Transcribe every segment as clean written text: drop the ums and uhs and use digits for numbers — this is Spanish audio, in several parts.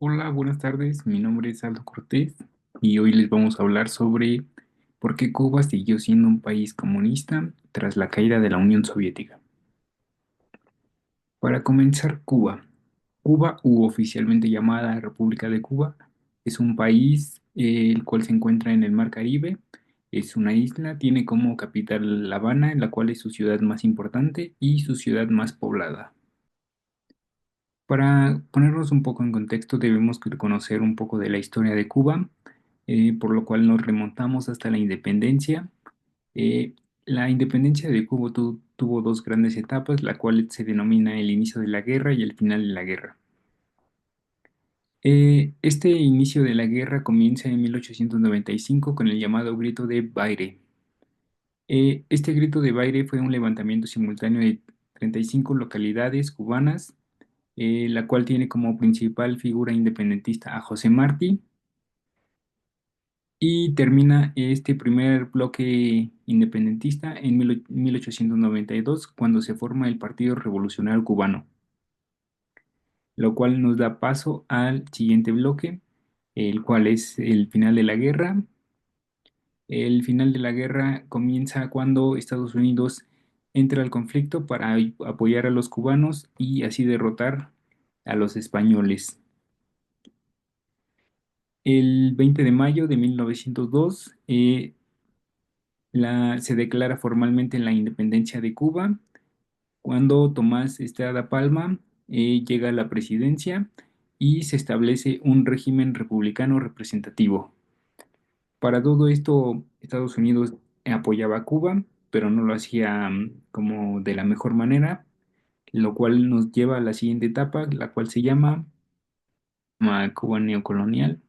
Hola, buenas tardes. Mi nombre es Aldo Cortés y hoy les vamos a hablar sobre por qué Cuba siguió siendo un país comunista tras la caída de la Unión Soviética. Para comenzar, Cuba. Cuba, u oficialmente llamada República de Cuba, es un país el cual se encuentra en el Mar Caribe. Es una isla, tiene como capital La Habana, la cual es su ciudad más importante y su ciudad más poblada. Para ponernos un poco en contexto, debemos conocer un poco de la historia de Cuba, por lo cual nos remontamos hasta la independencia. Eh, la independencia de Cuba tuvo dos grandes etapas, la cual se denomina el inicio de la guerra y el final de la guerra. Este inicio de la guerra comienza en 1895 con el llamado Grito de Baire. Este Grito de Baire fue un levantamiento simultáneo de 35 localidades cubanas, la cual tiene como principal figura independentista a José Martí, y termina este primer bloque independentista en 1892 cuando se forma el Partido Revolucionario Cubano, lo cual nos da paso al siguiente bloque, el cual es el final de la guerra. El final de la guerra comienza cuando Estados Unidos entra al conflicto para apoyar a los cubanos y así derrotar a los españoles. El 20 de mayo de 1902 se declara formalmente la independencia de Cuba cuando Tomás Estrada Palma llega a la presidencia y se establece un régimen republicano representativo. Para todo esto, Estados Unidos apoyaba a Cuba, pero no lo hacía como de la mejor manera, lo cual nos lleva a la siguiente etapa, la cual se llama Cuba neocolonial.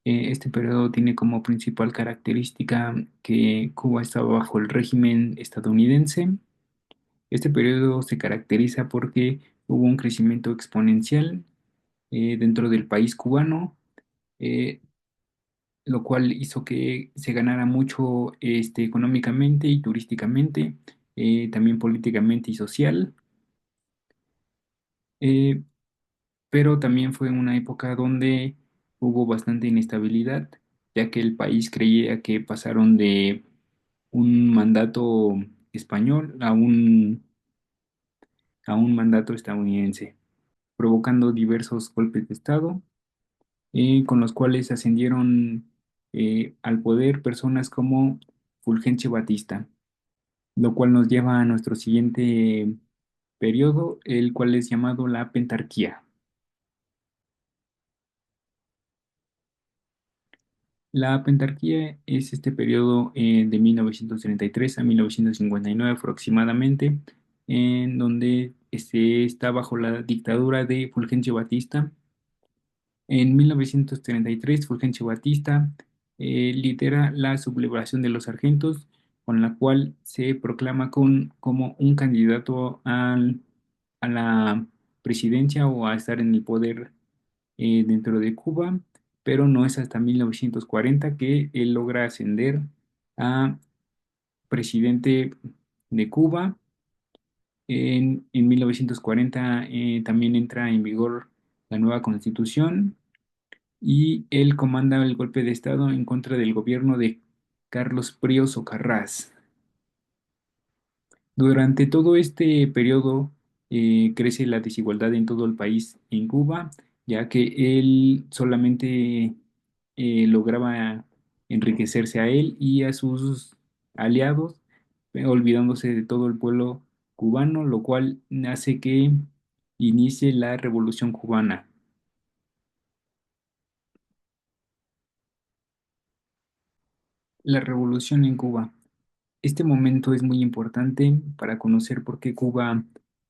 Este periodo tiene como principal característica que Cuba estaba bajo el régimen estadounidense. Este periodo se caracteriza porque hubo un crecimiento exponencial dentro del país cubano, eh, lo cual hizo que se ganara mucho económicamente y turísticamente, también políticamente y social. Eh, pero también fue una época donde hubo bastante inestabilidad, ya que el país creía que pasaron de un mandato español a un mandato estadounidense, provocando diversos golpes de Estado, con los cuales ascendieron al poder personas como Fulgencio Batista, lo cual nos lleva a nuestro siguiente periodo, el cual es llamado la pentarquía. La pentarquía es este periodo de 1933 a 1959 aproximadamente, en donde está bajo la dictadura de Fulgencio Batista. En 1933, Fulgencio Batista lidera la sublevación de los sargentos, con la cual se proclama como un candidato a la presidencia o a estar en el poder dentro de Cuba, pero no es hasta 1940 que él logra ascender a presidente de Cuba. En 1940 también entra en vigor la nueva constitución y él comanda el golpe de Estado en contra del gobierno de Carlos Prío Socarrás. Durante todo este periodo crece la desigualdad en todo el país en Cuba, ya que él solamente lograba enriquecerse a él y a sus aliados, olvidándose de todo el pueblo cubano, lo cual hace que inicie la Revolución Cubana. La revolución en Cuba. Este momento es muy importante para conocer por qué Cuba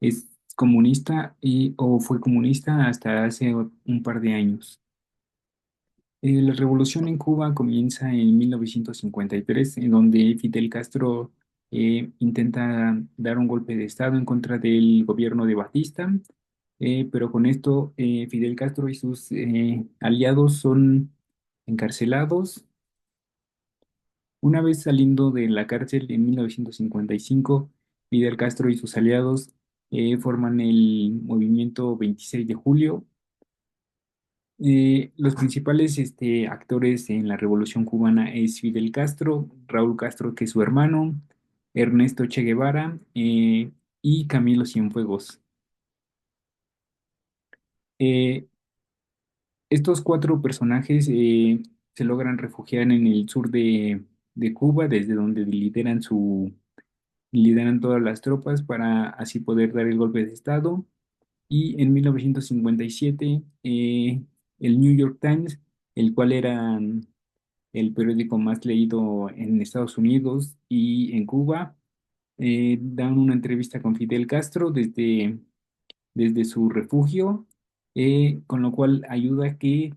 es comunista o fue comunista hasta hace un par de años. La revolución en Cuba comienza en 1953, en donde Fidel Castro intenta dar un golpe de estado en contra del gobierno de Batista, pero con esto Fidel Castro y sus aliados son encarcelados. Una vez saliendo de la cárcel en 1955, Fidel Castro y sus aliados forman el movimiento 26 de julio, Los principales actores en la Revolución Cubana es Fidel Castro, Raúl Castro, que es su hermano, Ernesto Che Guevara y Camilo Cienfuegos. Eh, Estos cuatro personajes se logran refugiar en el sur de Cuba, desde donde lideran todas las tropas para así poder dar el golpe de Estado. Y en 1957, el New York Times, el cual era el periódico más leído en Estados Unidos y en Cuba, dan una entrevista con Fidel Castro desde su refugio, con lo cual ayuda a que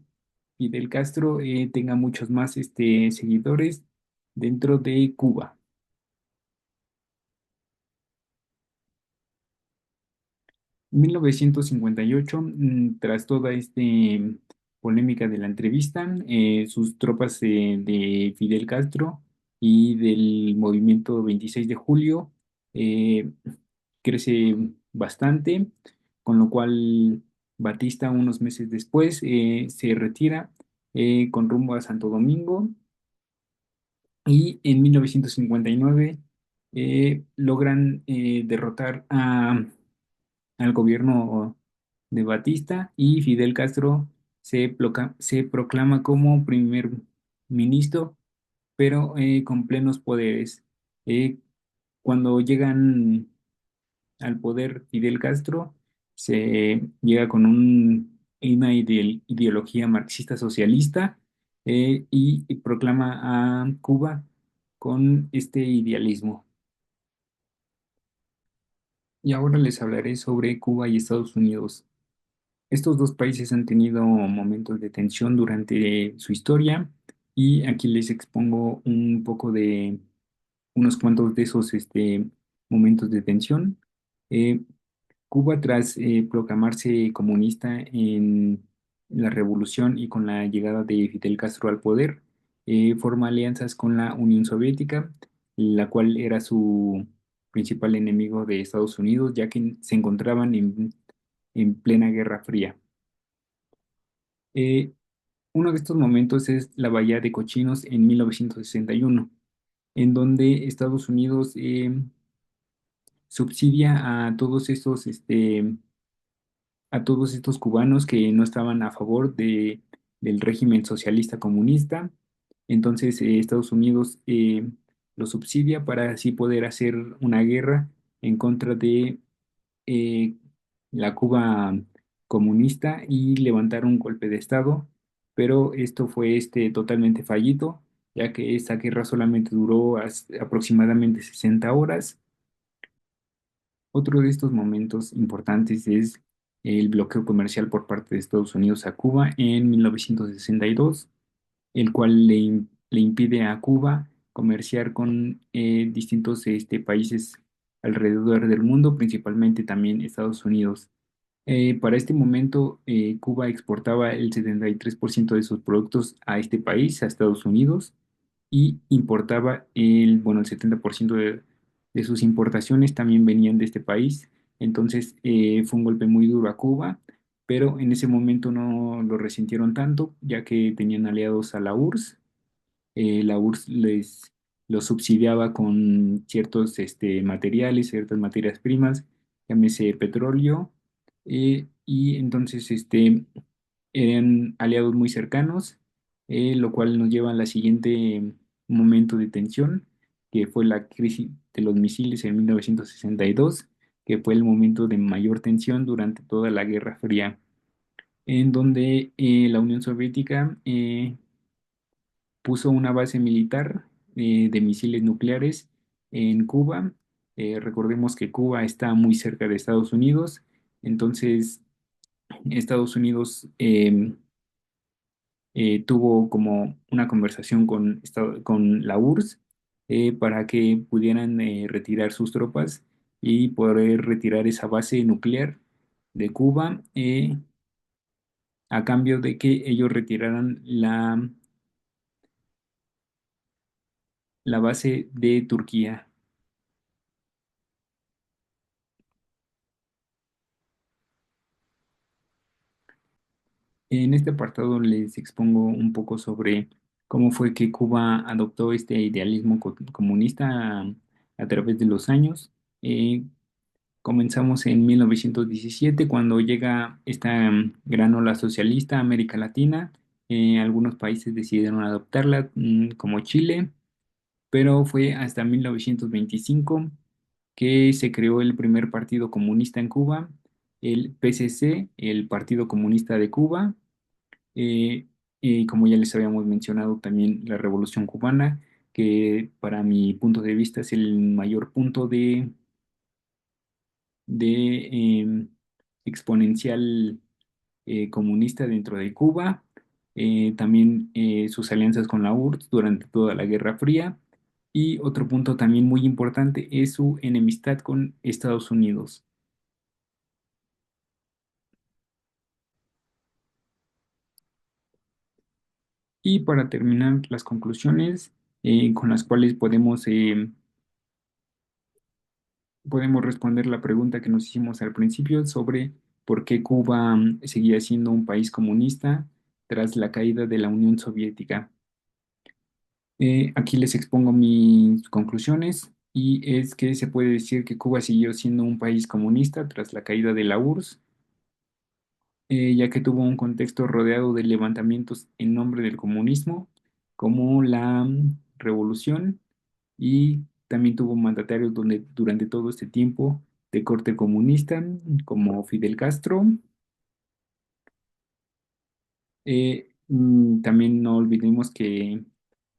Fidel Castro tenga muchos más seguidores dentro de Cuba. 1958, tras toda esta polémica de la entrevista, sus tropas de Fidel Castro y del movimiento 26 de julio eh, crece bastante, con lo cual Batista unos meses después se retira con rumbo a Santo Domingo y en 1959 logran derrotar al gobierno de Batista y Fidel Castro se proclama como primer ministro, pero con plenos poderes. Eh, Cuando llegan al poder Fidel Castro, se llega con una ideología marxista-socialista y proclama a Cuba con este idealismo. Y ahora les hablaré sobre Cuba y Estados Unidos. Estos dos países han tenido momentos de tensión durante su historia y aquí les expongo un poco de unos cuantos de esos momentos de tensión. Eh, Cuba, tras proclamarse comunista en la revolución y con la llegada de Fidel Castro al poder, forma alianzas con la Unión Soviética, la cual era su principal enemigo de Estados Unidos, ya que se encontraban en plena Guerra Fría. Eh, Uno de estos momentos es la Bahía de Cochinos en 1961, en donde Estados Unidos subsidia a todos estos cubanos que no estaban a favor del régimen socialista comunista. Entonces, Estados Unidos los subsidia para así poder hacer una guerra en contra de eh, la Cuba comunista y levantar un golpe de Estado, pero esto fue totalmente fallido, ya que esta guerra solamente duró aproximadamente 60 horas. Otro de estos momentos importantes es el bloqueo comercial por parte de Estados Unidos a Cuba en 1962, el cual le impide a Cuba comerciar con distintos países alrededor del mundo, principalmente también Estados Unidos. Para este momento, Cuba exportaba el 73% de sus productos a este país, a Estados Unidos, y importaba el 70% de sus importaciones también venían de este país. Entonces, fue un golpe muy duro a Cuba, pero en ese momento no lo resintieron tanto, ya que tenían aliados a la URSS. La URSS los subsidiaba con ciertos materiales, ciertas materias primas, llámese petróleo, y entonces eran aliados muy cercanos, lo cual nos lleva al siguiente momento de tensión, que fue la crisis de los misiles en 1962, que fue el momento de mayor tensión durante toda la Guerra Fría, en donde la Unión Soviética puso una base militar de misiles nucleares en Cuba. Recordemos que Cuba está muy cerca de Estados Unidos, entonces Estados Unidos tuvo como una conversación con la URSS para que pudieran retirar sus tropas y poder retirar esa base nuclear de Cuba a cambio de que ellos retiraran la base de Turquía. En este apartado les expongo un poco sobre cómo fue que Cuba adoptó este idealismo comunista a través de los años. Eh, Comenzamos en 1917 cuando llega esta gran ola socialista a América Latina. Algunos países decidieron adoptarla, como Chile, pero fue hasta 1925 que se creó el primer partido comunista en Cuba, el PCC, el Partido Comunista de Cuba. eh, y como ya les habíamos mencionado, también la Revolución Cubana, que para mi punto de vista es el mayor punto de exponencial comunista dentro de Cuba. También sus alianzas con la URSS durante toda la Guerra Fría. Y otro punto también muy importante es su enemistad con Estados Unidos. Y para terminar, las conclusiones con las cuales podemos responder la pregunta que nos hicimos al principio sobre por qué Cuba seguía siendo un país comunista tras la caída de la Unión Soviética. Aquí les expongo mis conclusiones y es que se puede decir que Cuba siguió siendo un país comunista tras la caída de la URSS, ya que tuvo un contexto rodeado de levantamientos en nombre del comunismo, como la Revolución, y también tuvo mandatarios durante todo este tiempo de corte comunista, como Fidel Castro. También no olvidemos que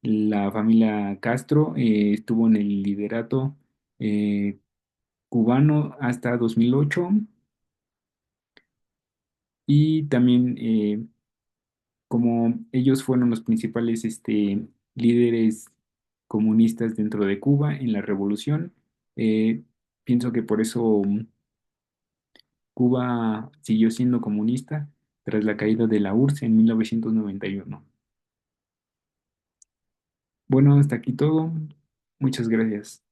la familia Castro estuvo en el liderato eh, cubano hasta 2008, y también como ellos fueron los principales líderes comunistas dentro de Cuba en la revolución, eh, pienso que por eso Cuba siguió siendo comunista tras la caída de la URSS en 1991. Bueno, hasta aquí todo. Muchas gracias.